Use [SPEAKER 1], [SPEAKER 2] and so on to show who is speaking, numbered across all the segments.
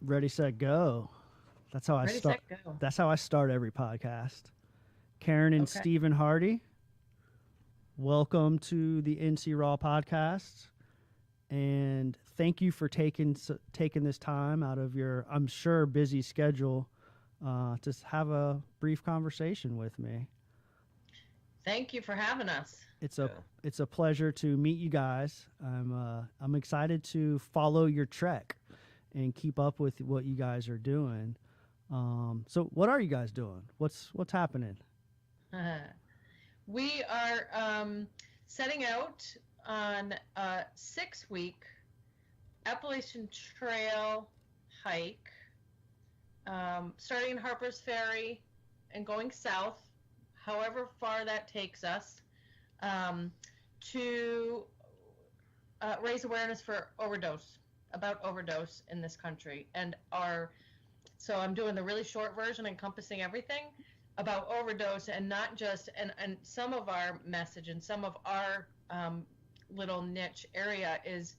[SPEAKER 1] Ready, set, go. That's how I
[SPEAKER 2] Ready,
[SPEAKER 1] start.
[SPEAKER 2] set, go.
[SPEAKER 1] That's how I start every podcast. Karen and
[SPEAKER 2] Okay.
[SPEAKER 1] Stephen Hardy, welcome to the NCRAW podcast, and thank you for taking this time out of your, I'm sure, busy schedule to have a brief conversation with me.
[SPEAKER 2] Thank you for having us.
[SPEAKER 1] It's a pleasure to meet you guys. I'm excited to follow your trek and keep up with what you guys are doing. So what are you guys doing? What's happening?
[SPEAKER 2] We are setting out on a 6-week Appalachian Trail hike, starting in Harper's Ferry and going south, however far that takes us, to raise awareness for about overdose in this country. So I'm doing the really short version encompassing everything about overdose, and not just, and some of our message and some of our little niche area is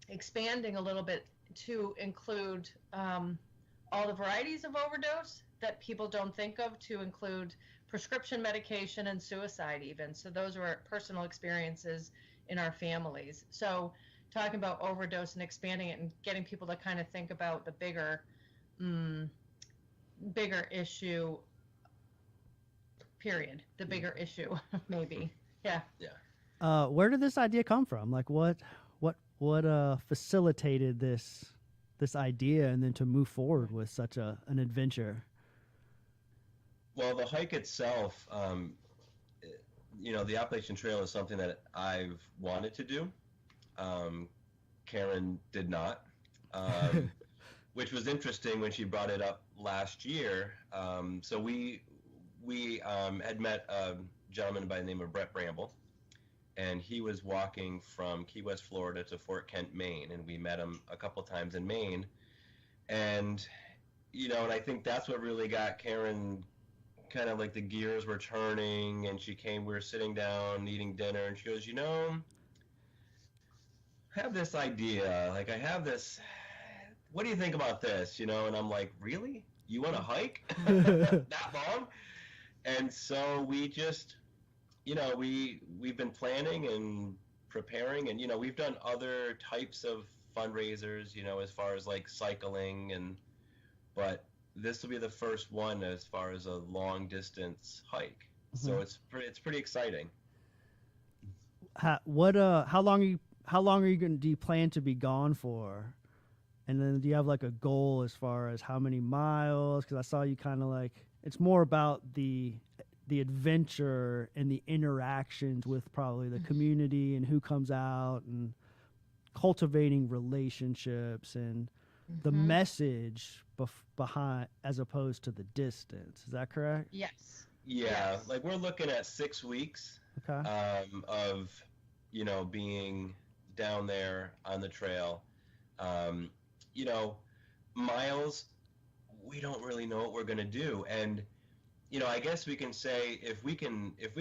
[SPEAKER 2] expanding a little bit to include all the varieties of overdose that people don't think of, to include prescription medication and suicide even. So those were personal experiences in our families. So talking about overdose and expanding it and getting people to kind of think about the bigger issue, period. The bigger issue, maybe. Yeah.
[SPEAKER 1] Where did this idea come from? Like what facilitated this idea and then to move forward with such an adventure?
[SPEAKER 3] Well, the hike itself, the Appalachian Trail is something that I've wanted to do. Karen did not, which was interesting when she brought it up last year. So we had met a gentleman by the name of Brett Bramble, and he was walking from Key West, Florida to Fort Kent, Maine, and we met him a couple times in Maine. And, and I think that's what really got Karen kind of like the gears were turning, and we were sitting down eating dinner, and she goes, I have this idea, like I have this, what do you think about this, and I'm like, really? You want to hike that long? And so we just, we've been planning and preparing, and, we've done other types of fundraisers, as far as like cycling, but this will be the first one as far as a long distance hike. Mm-hmm. So it's pretty exciting.
[SPEAKER 1] How long are you do you plan to be gone for? And then do you have like a goal as far as how many miles? Because I saw you kind of like, it's more about the adventure and the interactions with probably the community and who comes out and cultivating relationships and the message behind, as opposed to the distance. Is that correct?
[SPEAKER 2] Yes.
[SPEAKER 3] Yeah.
[SPEAKER 2] Yes.
[SPEAKER 3] Like we're looking at 6 weeks of, being down there on the trail. Miles, we don't really know what we're going to do. And, I guess we can say if we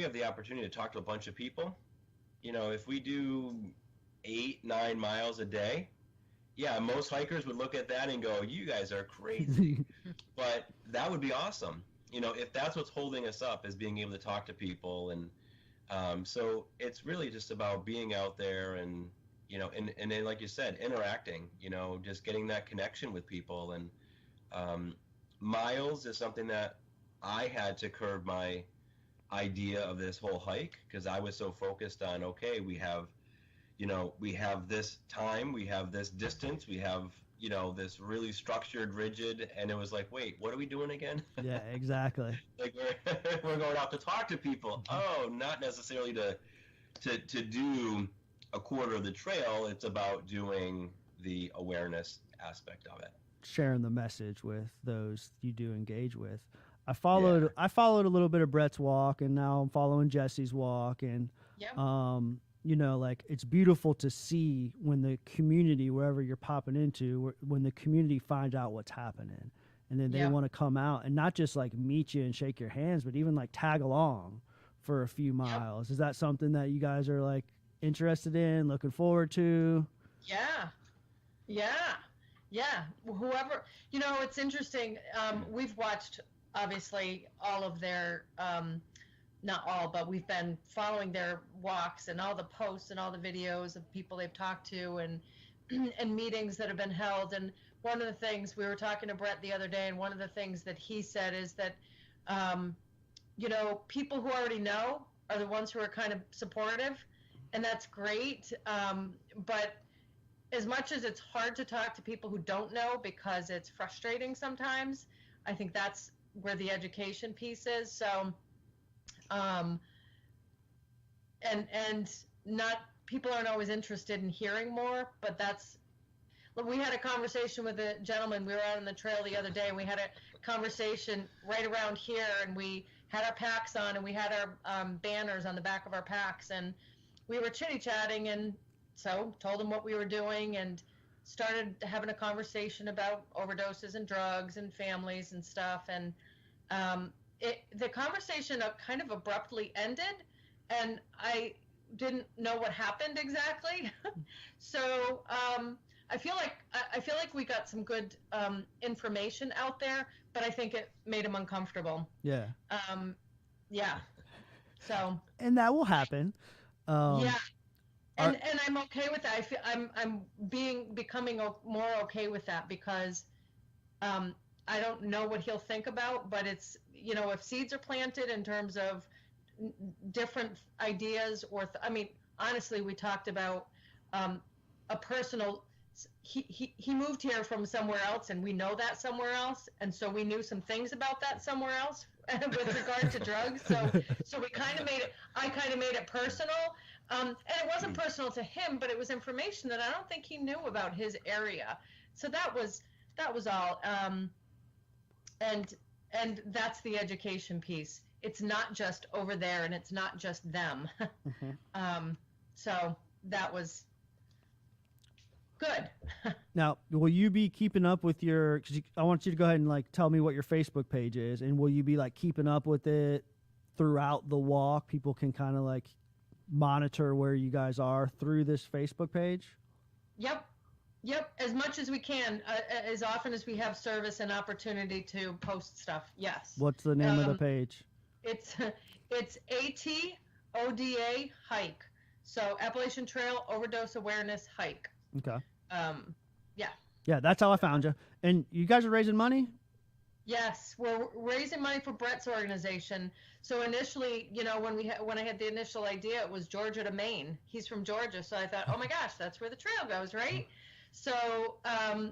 [SPEAKER 3] have the opportunity to talk to a bunch of people, if we do 8-9 miles a day, yeah, most hikers would look at that and go, you guys are crazy. But that would be awesome. If that's what's holding us up, is being able to talk to people. And so it's really just about being out there and, and then, like you said, interacting, just getting that connection with people. And miles is something that I had to curb my idea of this whole hike, because I was so focused on, okay, we have this time, we have this distance, we have, this really structured, rigid, and it was like, wait, what are we doing again?
[SPEAKER 1] Yeah, exactly.
[SPEAKER 3] Like we're going out to talk to people. Oh, not necessarily to do a quarter of the trail. It's about doing the awareness aspect of it.
[SPEAKER 1] Sharing the message with those you do engage with. I followed a little bit of Brett's walk, and now I'm following Jesse's walk, and like it's beautiful to see when the community, wherever you're popping into, when the community finds out what's happening, and then they want to come out and not just like meet you and shake your hands, but even like tag along for a few miles. Is that something that you guys are like interested in, looking forward to?
[SPEAKER 2] Yeah. Yeah, whoever, it's interesting. We've watched obviously all of their, not all, but we've been following their walks and all the posts and all the videos of people they've talked to and and meetings that have been held. And one of the things we were talking to Brett the other day, and one of the things that he said is that, people who already know are the ones who are kind of supportive, and that's great. But as much as it's hard to talk to people who don't know because it's frustrating sometimes, I think that's where the education piece is. So, and not people aren't always interested in hearing more, but we had a conversation with a gentleman. We were out on the trail the other day, and we had a conversation right around here, and we had our packs on, and we had our banners on the back of our packs, and we were chitty-chatting, and so told him what we were doing and started having a conversation about overdoses and drugs and families and stuff. And the conversation kind of abruptly ended, and I didn't know what happened exactly. So I feel like we got some good information out there, but I think it made him uncomfortable.
[SPEAKER 1] Yeah.
[SPEAKER 2] Yeah. So.
[SPEAKER 1] And that will happen.
[SPEAKER 2] Yeah. And I'm okay with that. I feel I'm becoming more okay with that because I don't know what he'll think about, but it's if seeds are planted in terms of different ideas honestly, we talked about a personal. He moved here from somewhere else, and we know that somewhere else, and so we knew some things about that somewhere else with regard to drugs. So we kind of made it. I kind of made it personal. And it wasn't personal to him, but it was information that I don't think he knew about his area. So that was all. And that's the education piece. It's not just over there, and it's not just them. Mm-hmm. So that was good.
[SPEAKER 1] Now, will you be keeping up with I want you to go ahead and tell me what your Facebook page is, and will you be keeping up with it throughout the walk? People can kind of monitor where you guys are through this Facebook page? Yep.
[SPEAKER 2] As much as we can, as often as we have service and opportunity to post stuff. Yes.
[SPEAKER 1] What's the name of the page?
[SPEAKER 2] It's ATODA hike. So Appalachian Trail Overdose Awareness Hike.
[SPEAKER 1] Okay.
[SPEAKER 2] Yeah.
[SPEAKER 1] Yeah, that's how I found you. And you guys are raising money?
[SPEAKER 2] Yes, we're raising money for Brett's organization. So initially, when I had the initial idea, it was Georgia to Maine. He's from Georgia, so I thought, oh my gosh, that's where the trail goes, right? So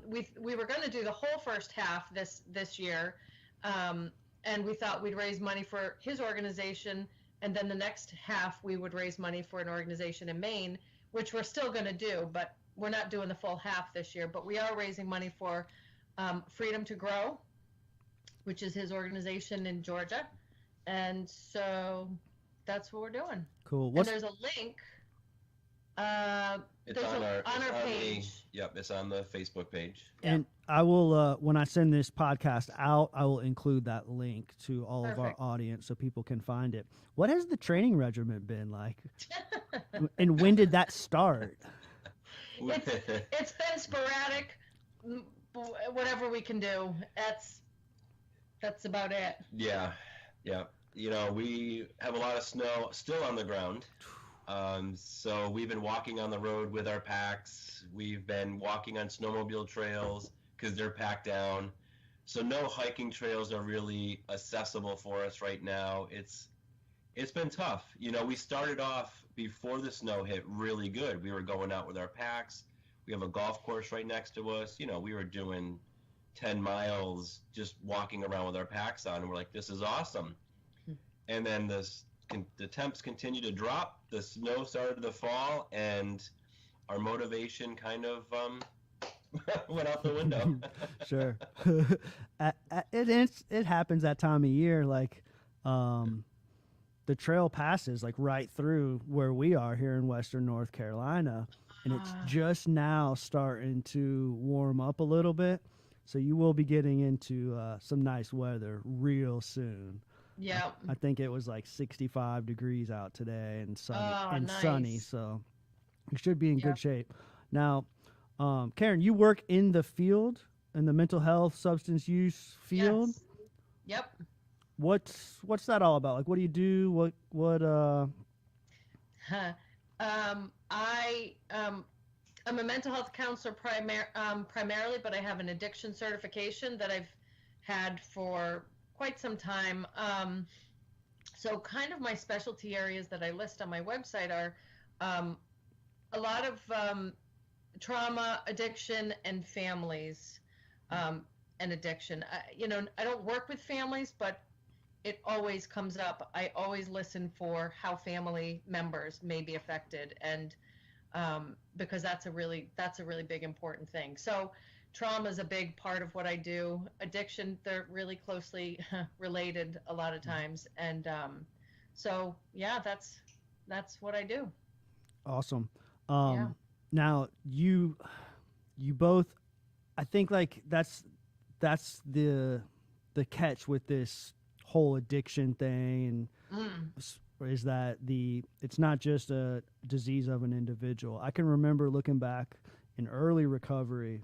[SPEAKER 2] we were going to do the whole first half this year, and we thought we'd raise money for his organization, and then the next half we would raise money for an organization in Maine, which we're still going to do, but we're not doing the full half this year. But we are raising money for Freedom to Grow, which is his organization in Georgia. And so that's what we're doing.
[SPEAKER 1] Cool.
[SPEAKER 2] And there's a link.
[SPEAKER 3] It's on our page. It's on the Facebook page.
[SPEAKER 1] And I will, when I send this podcast out, I will include that link to all of our audience so people can find it. What has the training regiment been like? And when did that start?
[SPEAKER 2] It's been sporadic. Whatever we can do. That's about it.
[SPEAKER 3] Yeah. We have a lot of snow still on the ground. So we've been walking on the road with our packs. We've been walking on snowmobile trails because they're packed down. So no hiking trails are really accessible for us right now. It's been tough. We started off before the snow hit really good. We were going out with our packs. We have a golf course right next to us. We were doing 10 miles just walking around with our packs on, and we're like, this is awesome. And then the temps continue to drop, the snow started to fall, and our motivation kind of went out the window.
[SPEAKER 1] Sure. It happens that time of year. The trail passes right through where we are here in Western North Carolina, and it's just now starting to warm up a little bit. So you will be getting into some nice weather real soon.
[SPEAKER 2] Yeah.
[SPEAKER 1] I think it was 65 degrees out today and sunny,
[SPEAKER 2] nice.
[SPEAKER 1] sunny. So you should be in good shape. Now, Karen, you work in the field, in the mental health, substance use field.
[SPEAKER 2] Yes. Yep.
[SPEAKER 1] What's that all about? Like, what do you do?
[SPEAKER 2] I'm a mental health counselor primarily, but I have an addiction certification that I've had for quite some time. So kind of my specialty areas that I list on my website are a lot of trauma, addiction, and families, and addiction. I don't work with families, but it always comes up. I always listen for how family members may be affected, and because that's a really big important thing. So trauma is a big part of what I do. Addiction, they're really closely related a lot of times, and so yeah, that's what I do.
[SPEAKER 1] Awesome.
[SPEAKER 2] Yeah.
[SPEAKER 1] Now you both, I think like that's the catch with this whole addiction thing, and is that it's not just a disease of an individual. I can remember looking back in early recovery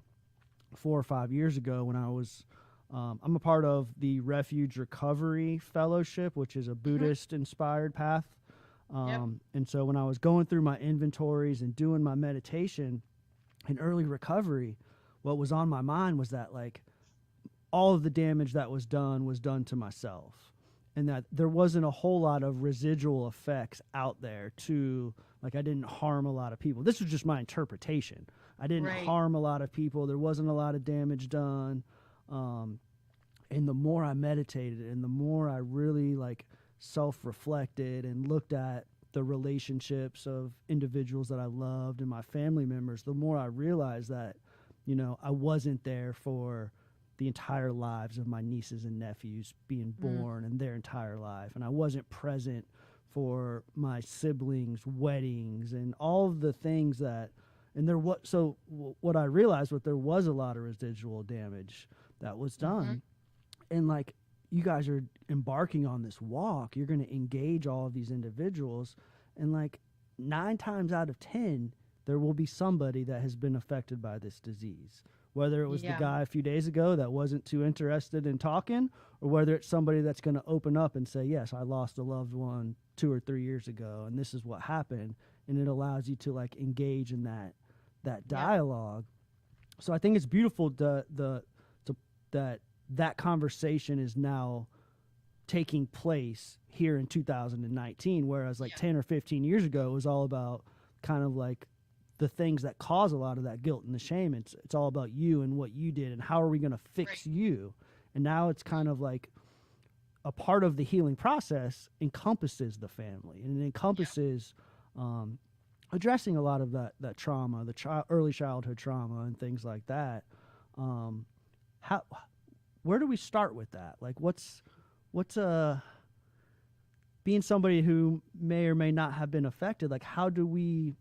[SPEAKER 1] 4 or 5 years ago when I was I'm a part of the Refuge Recovery Fellowship, which is a Buddhist inspired path. And so when I was going through my inventories and doing my meditation in early recovery, what was on my mind was that like all of the damage that was done to myself, and that there wasn't a whole lot of residual effects out there to, like, I didn't harm a lot of people. This was just my interpretation. I didn't harm a lot of people. There wasn't a lot of damage done. And the more I meditated and the more I really like self-reflected and looked at the relationships of individuals that I loved and my family members, the more I realized that, I wasn't there for the entire lives of my nieces and nephews being born and their entire life. And I wasn't present for my siblings' weddings and all of the things that, and what I realized was there was a lot of residual damage that was done. And like, you guys are embarking on this walk, you're going to engage all of these individuals, and like 9 times out of 10, there will be somebody that has been affected by this disease. Whether it was the guy a few days ago that wasn't too interested in talking, or whether it's somebody that's going to open up and say, yes, I lost a loved one 2 or 3 years ago, and this is what happened. And it allows you to like engage in that dialogue. So I think it's beautiful that conversation is now taking place here in 2019, whereas like 10 or 15 years ago, it was all about kind of like the things that cause a lot of that guilt and the shame. It's all about you and what you did and how are we going to fix you. And now it's kind of like a part of the healing process encompasses the family, and it encompasses addressing a lot of that trauma, early childhood trauma and things like that. Where do we start with that? Like, what's being somebody who may or may not have been affected? Like, how do we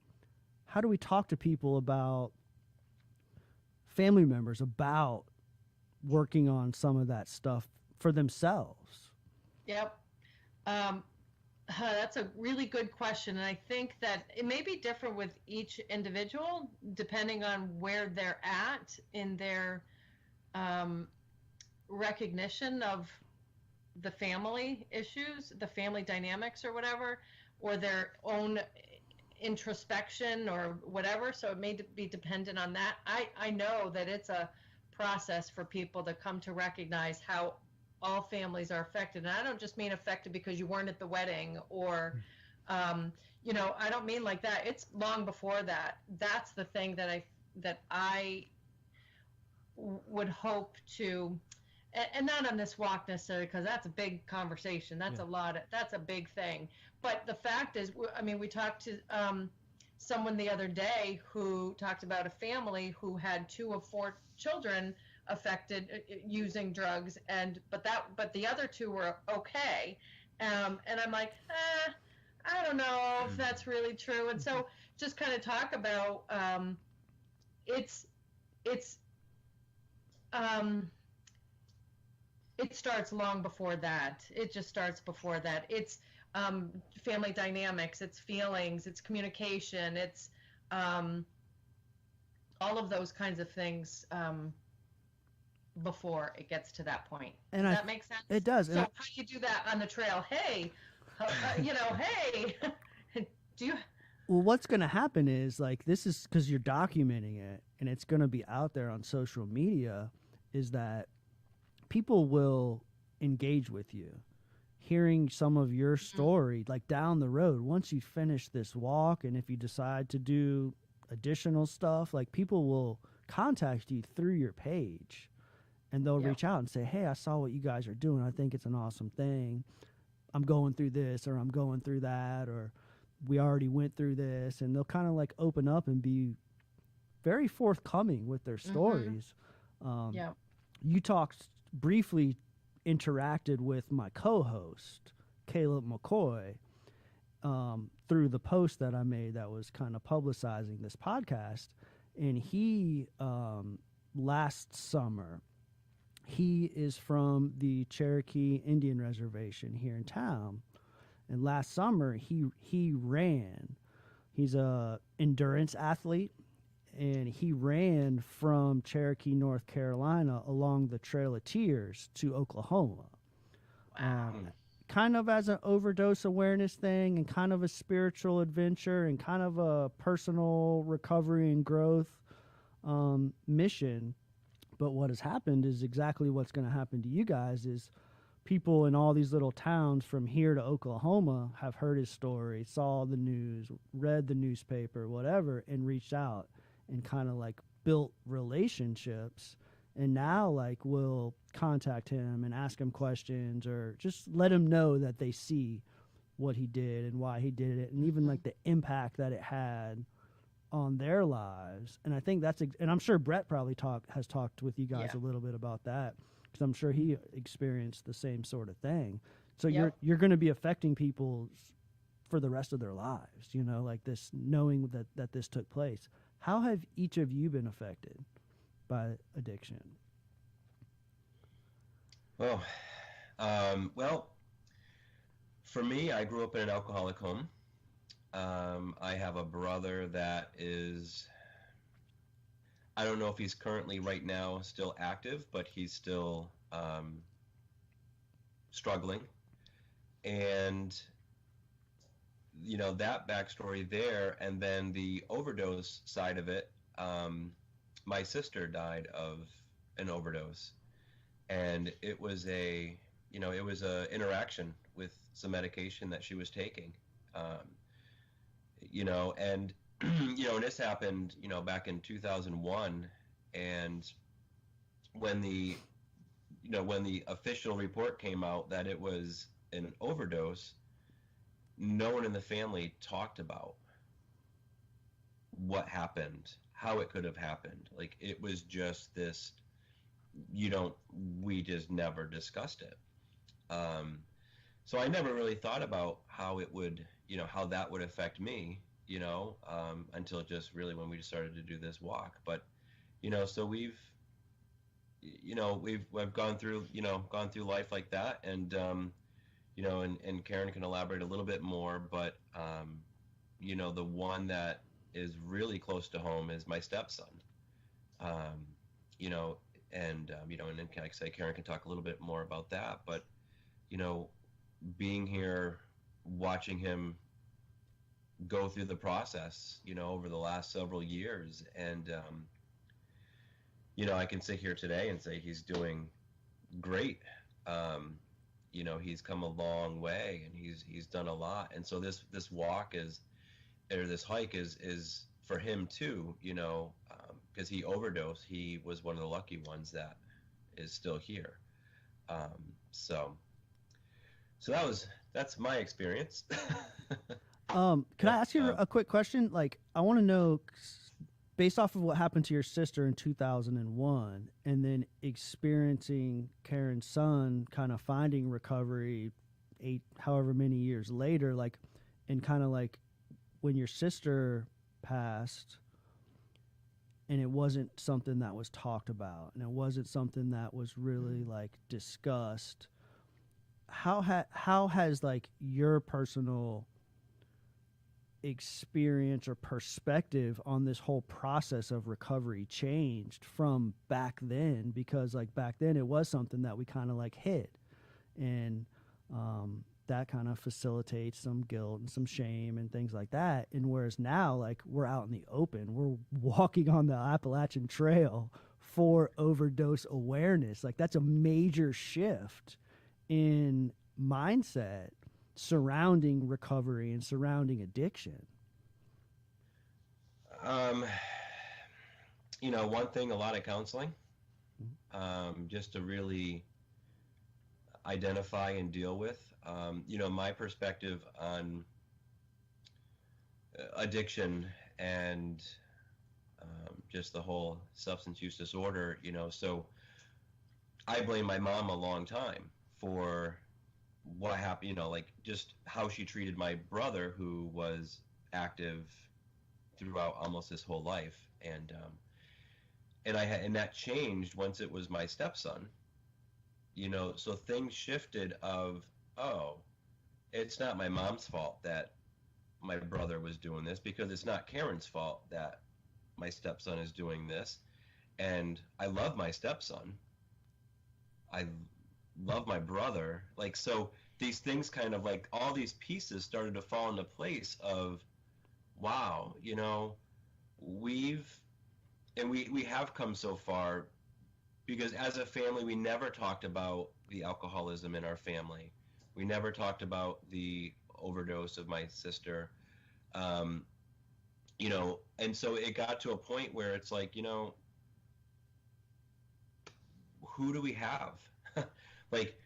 [SPEAKER 1] talk to people about family members, about working on some of that stuff for themselves?
[SPEAKER 2] Yep. That's a really good question. And I think that it may be different with each individual, depending on where they're at in their recognition of the family issues, the family dynamics or whatever, or their own introspection or whatever. So it may be dependent on that. I know that it's a process for people to come to recognize how all families are affected. And I don't just mean affected because you weren't at the wedding or, I don't mean like that. It's long before that. That's the thing that I would hope to, and not on this walk necessarily, because that's a big conversation. That's that's a big thing. But the fact is, we talked to someone the other day who talked about a family who had 2 of 4 children affected using drugs, but the other 2 were okay. And I'm like, I don't know if that's really true. And so just kind of talk about it starts long before that. It just starts before that. It's family dynamics, it's feelings, it's communication, it's all of those kinds of things before it gets to that point.
[SPEAKER 1] And
[SPEAKER 2] Does that make sense?
[SPEAKER 1] It does.
[SPEAKER 2] So how do you do that on the trail? Hey, hey, do you?
[SPEAKER 1] Well, what's going to happen is, like, this is because you're documenting it and it's going to be out there on social media, is that people will engage with you. Hearing some of your story, like down the road, once you finish this walk, and if you decide to do additional stuff, like, people will contact you through your page and they'll reach out and say, hey, I saw what you guys are doing. I think it's an awesome thing. I'm going through this, or I'm going through that, or we already went through this. And they'll kind of like open up and be very forthcoming with their stories. You talked briefly, interacted with my co-host, Caleb McCoy, through the post that I made that was kind of publicizing this podcast. And he, last summer, he is from the Cherokee Indian Reservation here in town. And last summer, he ran. He's a endurance athlete, and he ran from Cherokee, North Carolina, along the Trail of Tears to Oklahoma.
[SPEAKER 2] Wow.
[SPEAKER 1] Kind of as an overdose awareness thing, and kind of a spiritual adventure, and kind of a personal recovery and growth mission. But what has happened is exactly what's going to happen to you guys is people in all these little towns from here to Oklahoma have heard his story, saw the news, read the newspaper, whatever, and reached out and kind of like built relationships. And now, like, we'll contact him and ask him questions, or just let him know that they see what he did and why he did it, and even like the impact that it had on their lives. And I think that's, and I'm sure Brett probably has talked with you guys a little bit about that, because I'm sure he experienced the same sort of thing. So you're going to be affecting people for the rest of their lives, you know, like this, knowing that this took place. How have each of you been affected by addiction?
[SPEAKER 3] Well, for me, I grew up in an alcoholic home. I have a brother that is, I don't know if he's currently right now still active, but he's still struggling. And, you know, that backstory there, and then the overdose side of it, my sister died of an overdose. And it was a interaction with some medication that she was taking. And this happened, back in 2001, and when the official report came out that it was an overdose, no one in the family talked about what happened, how it could have happened. Like, it was just this, we just never discussed it. So I never really thought about how it would, how that would affect me, until just really when we started to do this walk. But, so we've gone through life like that. And, and Karen can elaborate a little bit more, but, the one that is really close to home is my stepson. And then, like I say, Karen can talk a little bit more about that. But, being here, watching him go through the process, over the last several years, and, I can sit here today and say he's doing great. He's come a long way, and he's done a lot. And so this walk this hike is for him too, because he overdosed. He was one of the lucky ones that is still here. So that's my experience.
[SPEAKER 1] Can I ask you a quick question? Like, I want to know, based off of what happened to your sister in 2001, and then experiencing Karen's son kind of finding recovery however many years later, like, and kind of like when your sister passed, and it wasn't something that was talked about, and it wasn't something that was really like discussed. How has like your personal experience or perspective on this whole process of recovery changed from back then, because like back then it was something that we kind of like hid, and that kind of facilitates some guilt and some shame and things like that. And whereas now, like, we're out in the open, we're walking on the Appalachian Trail for overdose awareness. Like, that's a major shift in mindset surrounding recovery and surrounding addiction.
[SPEAKER 3] One thing, a lot of counseling, just to really identify and deal with. My perspective on addiction and just the whole substance use disorder, so I blame my mom a long time for what happened, like just how she treated my brother, who was active throughout almost his whole life. And that changed once it was my stepson, so things shifted of, oh, it's not my mom's fault that my brother was doing this, because it's not Karen's fault that my stepson is doing this. And I love my stepson. I love my brother. Like, so these things kind of, like, all these pieces started to fall into place of, wow, we have come so far, because as a family, we never talked about the alcoholism in our family. We never talked about the overdose of my sister. And so it got to a point where it's like, who do we have? Like,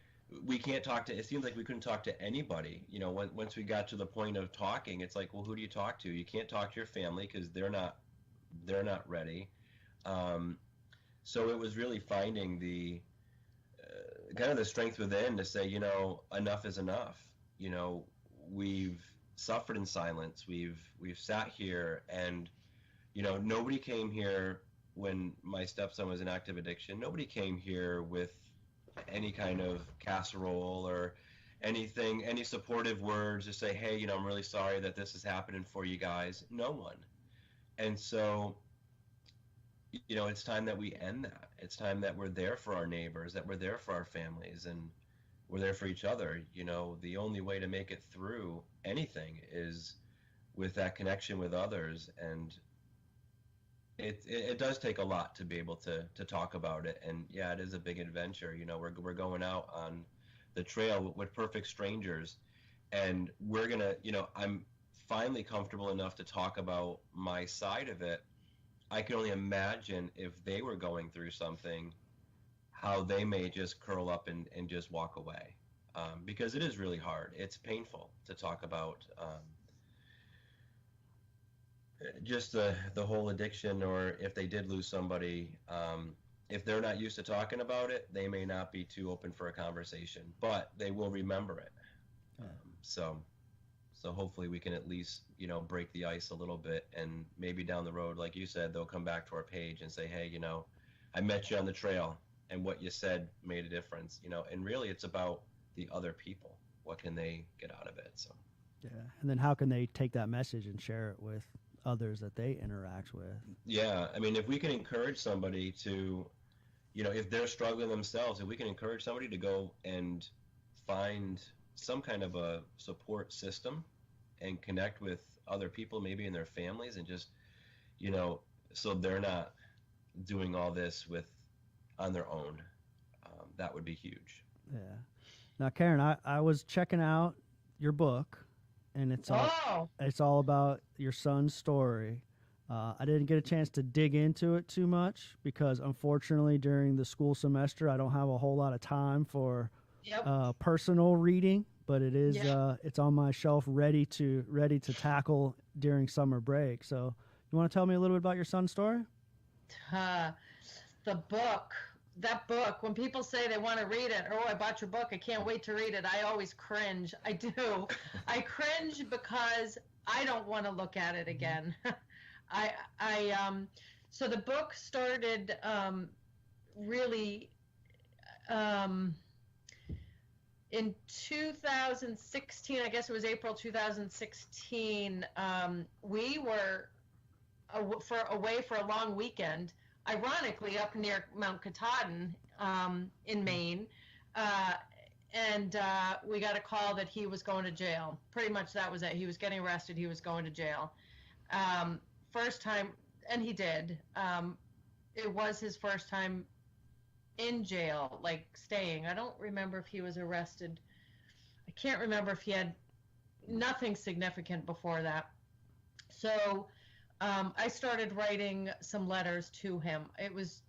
[SPEAKER 3] we can't talk to, it seems like we couldn't talk to anybody. Once we got to the point of talking, it's like, well, who do you talk to? You can't talk to your family because they're not ready. So it was really finding the kind of the strength within to say, enough is enough. We've suffered in silence. We've sat here, and nobody came here when my stepson was in active addiction. Nobody came here with any kind of casserole or anything, any supportive words to say, hey, I'm really sorry that this is happening for you guys. No one. And so, it's time that we end that. It's time that we're there for our neighbors, that we're there for our families, and we're there for each other. The only way to make it through anything is with that connection with others. And it does take a lot to be able to talk about it. And yeah, it is a big adventure. We're going out on the trail with perfect strangers, and we're gonna, I'm finally comfortable enough to talk about my side of it. I can only imagine if they were going through something, how they may just curl up and just walk away, because it is really hard. It's painful to talk about just the whole addiction, or if they did lose somebody, if they're not used to talking about it, they may not be too open for a conversation, but they will remember it. So hopefully we can at least, break the ice a little bit, and maybe down the road, like you said, they'll come back to our page and say, hey, I met you on the trail, and what you said made a difference, and really it's about the other people. What can they get out of it? So
[SPEAKER 1] yeah, and then how can they take that message and share it with others that they interact with?
[SPEAKER 3] Yeah, I mean, if we can encourage somebody to, if they're struggling themselves, if we can encourage somebody to go and find some kind of a support system and connect with other people, maybe in their families, and just, so they're not doing all this on their own, that would be huge.
[SPEAKER 1] Yeah. Now, Karen, I was checking out your book, and it's all about your son's story. I didn't get a chance to dig into it too much because, unfortunately, during the school semester, I don't have a whole lot of time for personal reading. But it is it's on my shelf, ready to tackle during summer break. So, you want to tell me a little bit about your son's story?
[SPEAKER 2] That book, when people say they want to read it, oh, I bought your book, I can't wait to read it, I always cringe. I do. I cringe because I don't want to look at it again. So the book started really in 2016, I guess it was April 2016, we were away for a long weekend, ironically up near Mount Katahdin in Maine, and we got a call that he was going to jail. Pretty much that was it. He was getting arrested. He was going to jail. First time, and he did. It was his first time in jail, like staying. I don't remember if he was arrested. I can't remember if he had nothing significant before that. So I started writing some letters to him. It was,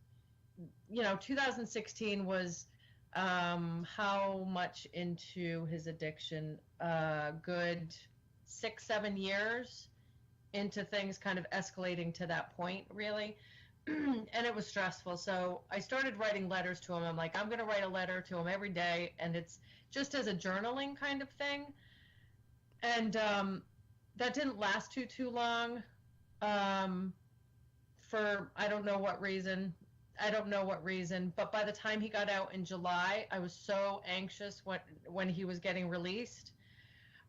[SPEAKER 2] 2016 was how much into his addiction? Good 6-7 years into things kind of escalating to that point, really. And it was stressful. So I started writing letters to him. I'm like, I'm going to write a letter to him every day. And it's just as a journaling kind of thing. And that didn't last too long for I don't know what reason. But by the time he got out in July, I was so anxious when he was getting released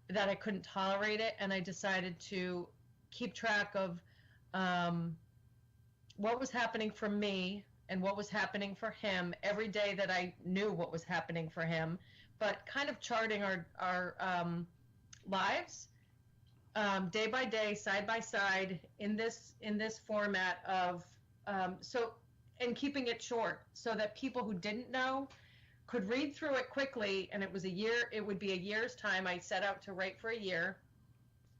[SPEAKER 2] that I couldn't tolerate it. And I decided to keep track of what was happening for me and what was happening for him every day that I knew what was happening for him, but kind of charting our lives day by day, side by side in this format of and keeping it short so that people who didn't know could read through it quickly. And it would be a year's time. I set out to write for a year,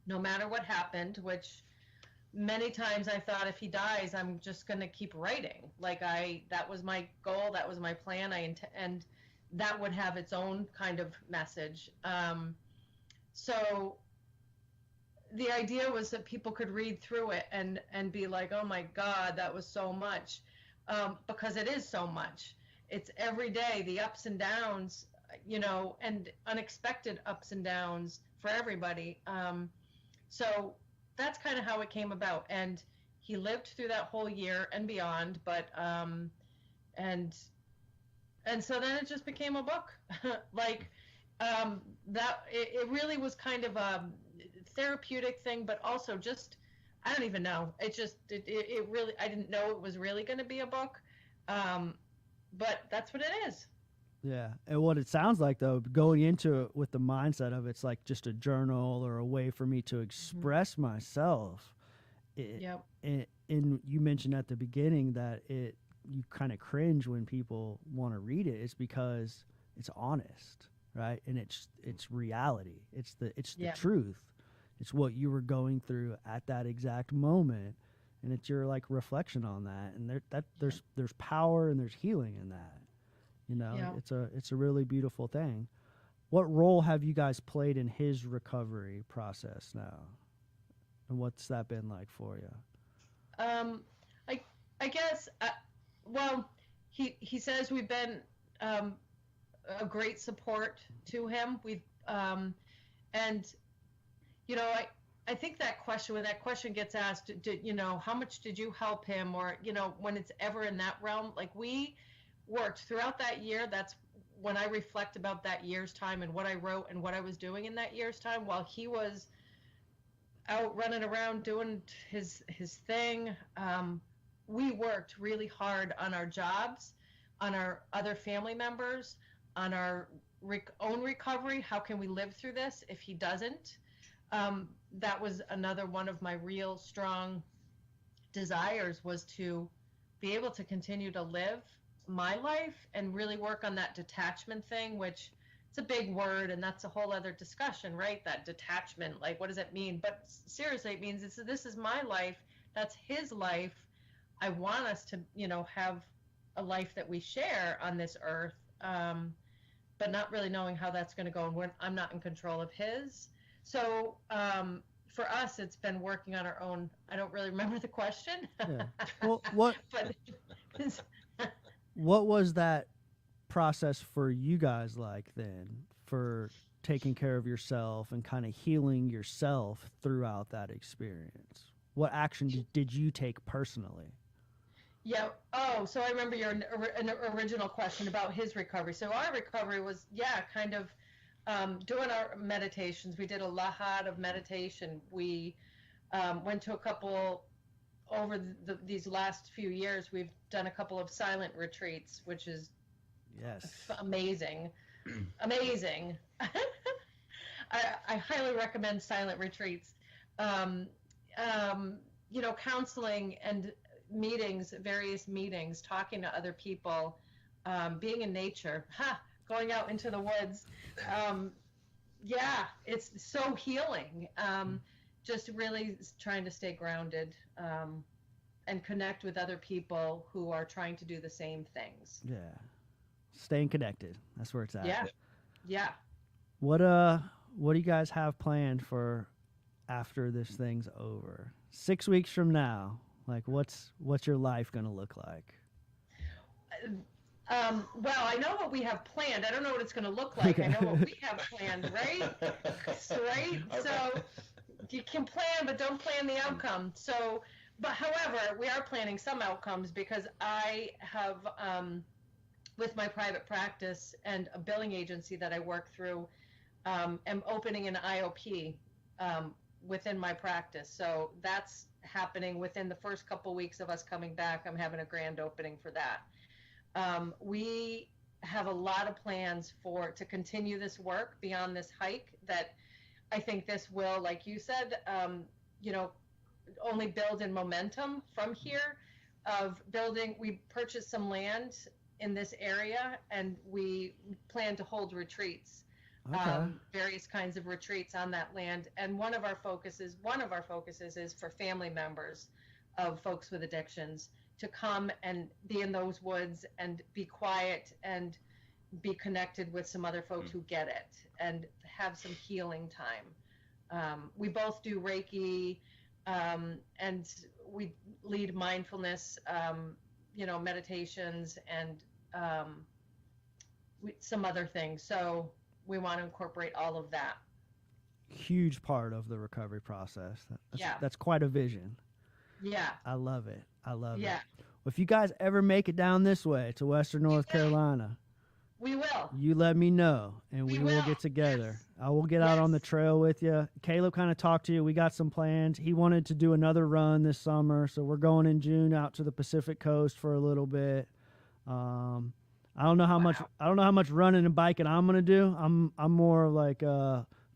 [SPEAKER 2] no matter what happened, which many times I thought if he dies, I'm just going to keep writing. That was my goal. That was my plan. And that would have its own kind of message. So the idea was that people could read through it and be like, oh my God, that was so much. Because it is so much. It's every day, the ups and downs, and unexpected ups and downs for everybody. So that's kind of how it came about. And he lived through that whole year and beyond, but and so then it just became a book. It really was kind of a therapeutic thing, but also just, I don't even know. It really, I didn't know it was really going to be a book. But that's what it is.
[SPEAKER 1] Yeah. And what it sounds like, though, going into it with the mindset of it's like just a journal or a way for me to express myself.
[SPEAKER 2] Yep.
[SPEAKER 1] And you mentioned at the beginning that you kind of cringe when people want to read it. It's because it's honest, right? And it's reality. It's the truth. It's what you were going through at that exact moment, and it's your reflection on that. And there's power and there's healing in that.
[SPEAKER 2] Yeah.
[SPEAKER 1] It's a really beautiful thing. What role have you guys played in his recovery process now, and what's that been like for you?
[SPEAKER 2] I guess. Well, he says we've been a great support to him. We've and. I think that question, when that question gets asked, how much did you help him? Or, when it's ever in that realm, we worked throughout that year. That's when I reflect about that year's time and what I wrote and what I was doing in that year's time while he was out running around doing his thing. We worked really hard on our jobs, on our other family members, on our own recovery. How can we live through this if he doesn't? That was another one of my real strong desires, was to be able to continue to live my life and really work on that detachment thing, which it's a big word and that's a whole other discussion, right? That detachment, what does it mean? But seriously, it means this is my life. That's his life. I want us to, have a life that we share on this earth, but not really knowing how that's going to go. And I'm not in control of his. So for us, it's been working on our own. I don't really remember the question.
[SPEAKER 1] Yeah. Well, what was that process for you guys like then, for taking care of yourself and kind of healing yourself throughout that experience? What action did you take personally?
[SPEAKER 2] Yeah. Oh, so I remember your original question about his recovery. So our recovery was, kind of doing our meditations. We did a lot of meditation. We went to a couple over these last few years. We've done a couple of silent retreats, which is
[SPEAKER 1] Yes.
[SPEAKER 2] amazing. Amazing. I highly recommend silent retreats. Counseling and meetings, various meetings, talking to other people, being in nature, going out into the woods. It's so healing. Just really trying to stay grounded and connect with other people who are trying to do the same things.
[SPEAKER 1] Yeah. Staying connected. That's where it's at.
[SPEAKER 2] Yeah.
[SPEAKER 1] What do you guys have planned for after this thing's over? 6 weeks from now, like what's your life gonna look like?
[SPEAKER 2] Well, I know what we have planned. I don't know what it's going to look like. I know what we have planned, right? Right?
[SPEAKER 3] Okay.
[SPEAKER 2] So you can plan, but don't plan the outcome. So, but however, we are planning some outcomes because I have, with my private practice and a billing agency that I work through, am opening an IOP within my practice. So that's happening within the first couple weeks of us coming back. I'm having a grand opening for that. We have a lot of plans to continue this work beyond this hike that I think this will, like you said, only build in momentum from here of building. We purchased some land in this area and we plan to hold retreats, various kinds of retreats on that land. And one of our focuses is for family members of folks with addictions to come and be in those woods and be quiet and be connected with some other folks who get it and have some healing time. We both do Reiki, and we lead mindfulness, meditations and some other things. So we want to incorporate all of that.
[SPEAKER 1] Huge part of the recovery process. That's quite a vision.
[SPEAKER 2] Yeah.
[SPEAKER 1] I love it. Well, if you guys ever make it down this way to Western North Carolina,
[SPEAKER 2] we will.
[SPEAKER 1] You let me know, and we will get together. Yes. I will get out on the trail with you. Caleb kind of talked to you. We got some plans. He wanted to do another run this summer, so we're going in June out to the Pacific Coast for a little bit. I don't know how much running and biking I'm gonna do. I'm more like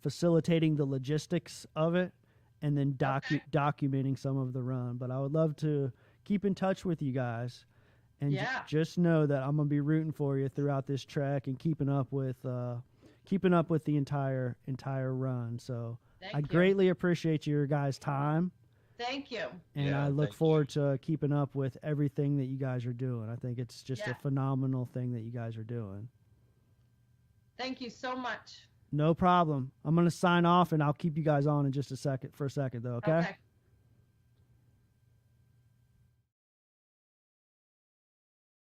[SPEAKER 1] facilitating the logistics of it, and then documenting some of the run. But I would love to keep in touch with you guys, and just know that I'm gonna be rooting for you throughout this trek and keeping up with the entire run. So I greatly appreciate your guys' time.
[SPEAKER 2] Thank you.
[SPEAKER 1] And I look forward to keeping up with everything that you guys are doing. I think it's just a phenomenal thing that you guys are doing.
[SPEAKER 2] Thank you so much.
[SPEAKER 1] No problem. I'm going to sign off, and I'll keep you guys on in just a second, though, okay?
[SPEAKER 2] Okay.